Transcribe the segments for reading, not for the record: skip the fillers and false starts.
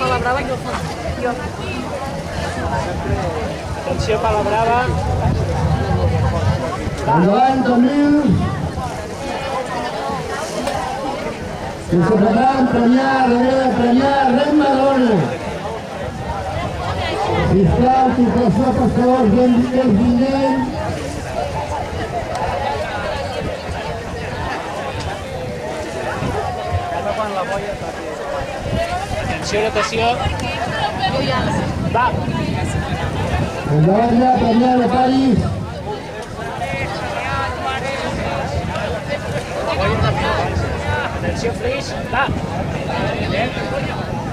Pala Brava, jo. Atenció, Pala Brava. Endavant, Camils. I se preparen premiar, Rem Madona. Sisplau, titulació, pescadors, ben vinent. Atenció, natació. Va. Endavant ja, premiar de Paris. Atenció, Flix. Va.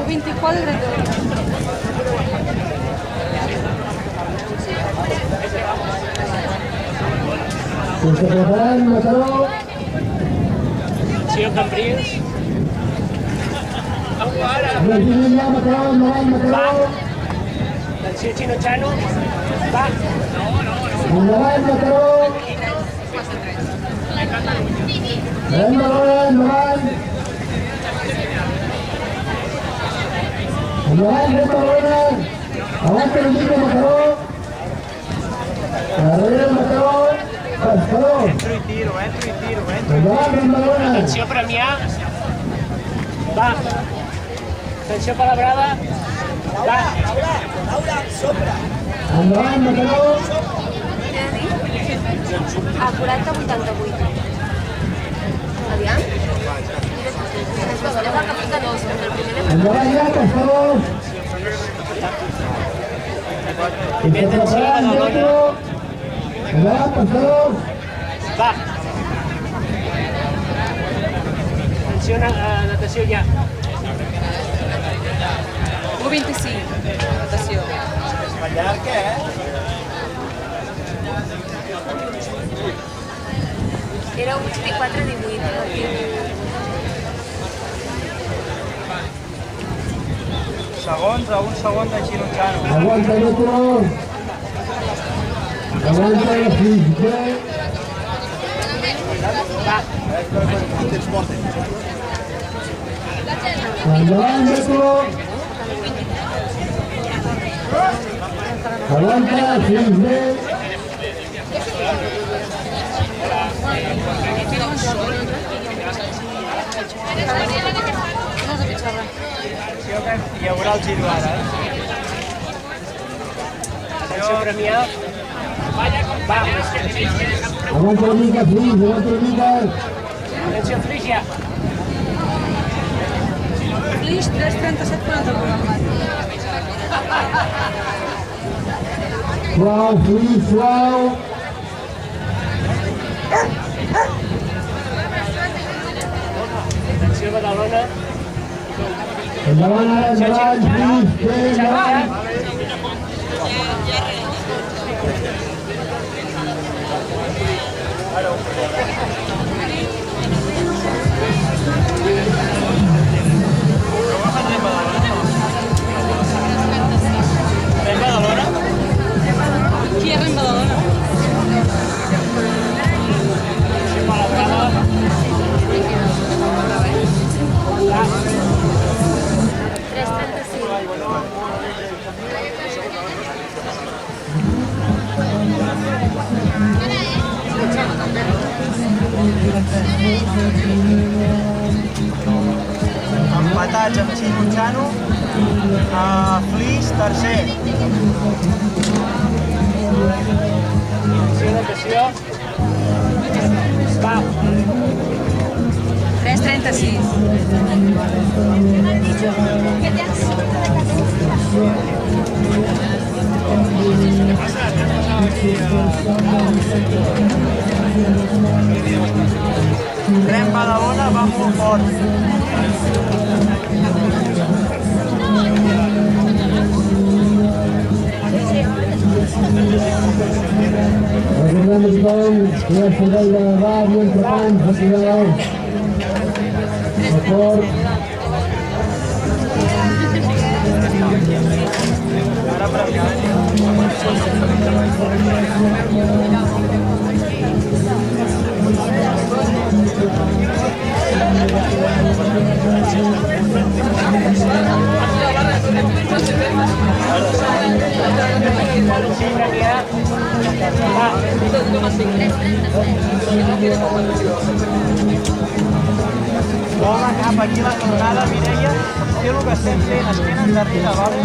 24 de I se preparen, Mataró. Atenció, Cambrils. Ben vinent ja, Mataró, endavant, Mataró. Atenció, Xino Xano. Va. Endavant, Mataró. Rem Madona, endavant. Endavant, Rem Madona. Aguanta una mica, Mataró. Darrere, Mataró. Pescador. Endavant, Rem Madona. Atenció, Premià. Va. Atenció, Pala Brava. Va. Endavant, Mataró. A 40-88. Aviam. Endavant ja, pescador. I se preparen, Dietro. Endavant, pescador. Va. Atenció, natació ja. 1-25. Natació. Era 24-18. Segons, a un segon de Xino Xano. Aguanta, Dietro. Aguanta, Frisbé. Va. Endavant, Dietro. Aguanta, Frisbé. Hi haurà el giro ara. Atenció, Premià. Va. Aguanta una mica, Fris, aguanta una mica. Atenció, Flix ja. Flix 3-37-41. Suau, Fris, suau. Atenció, Badalona. Endavant, ara, endavant, Fris, endavant. Rem Badalona. Qui és Rem Badalona? Atenció, Pala Brava. Va. 3-35. Empatats amb Xino Xano. Flix, tercer. Atenció, natació. Va. 3-36. Rem Badalona va molt fort. Recordem a tothom que hi ha servei de lavabo, entrepans, vestidor. D'acord. Ara Premià. Sí, Premià. Va. Vola cap aquí la tornada, Mireia. Té el que estem fent, estem endarrere, vale?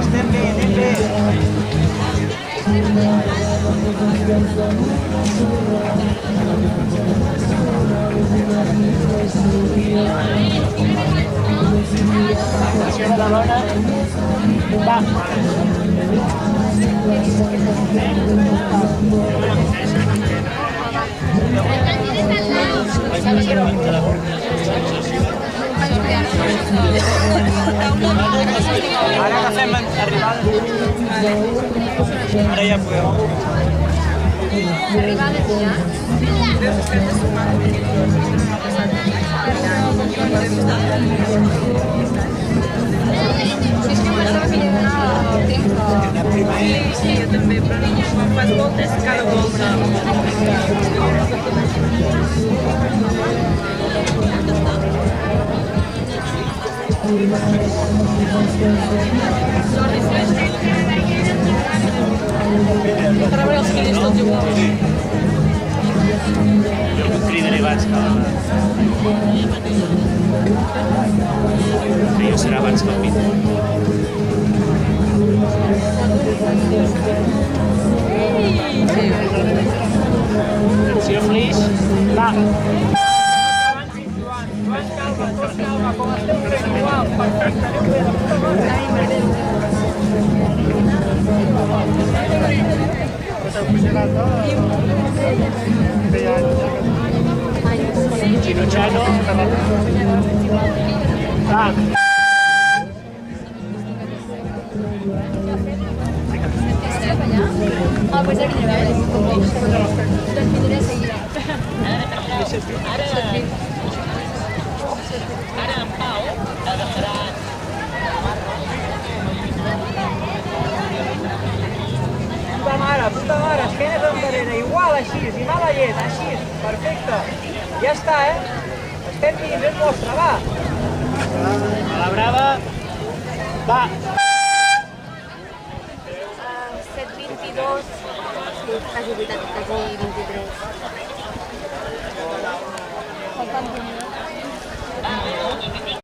Estem bé, anem bé. Atenció Badalona. Va. Ara que fem arribada. Ara ja podeu. Arribades ja? Si és que pensava que hi donava el temps. Sí, jo també, però no, quan fas voltes cada volta. Per veure els fills tots igual. Jo em cridaré abans que jo serà abans que el Pit. Atenció, Flix. Va. Joan Calma, tot calma, com esteu fent igual. Perfecte, aneu bé, de puta Chino-Chano. Va. Ah, pues aquí lleva, Te'n vindré a seguir. Puta mare, esquenes endarrere, igual així, i mala llet, així, perfecte. Ja està, Estem dins, és vostre, va. A la brava. Va. 7:22, sí, quasi 23.